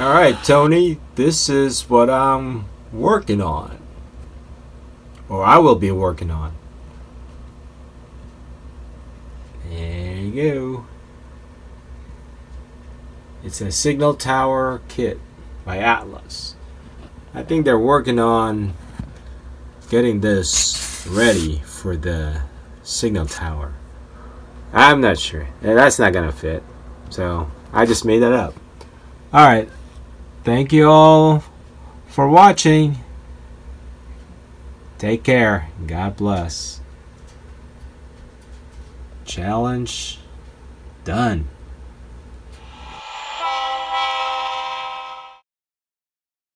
Alright, Tony, this is what I'm working on. Or I will be working on. There you go. It's a signal tower kit by Atlas. I think they're working on getting this ready for the signal tower. I'm not sure. That's not gonna fit. So I just made that up. Alright. Thank you all for watching. Take care. God bless. Challenge done.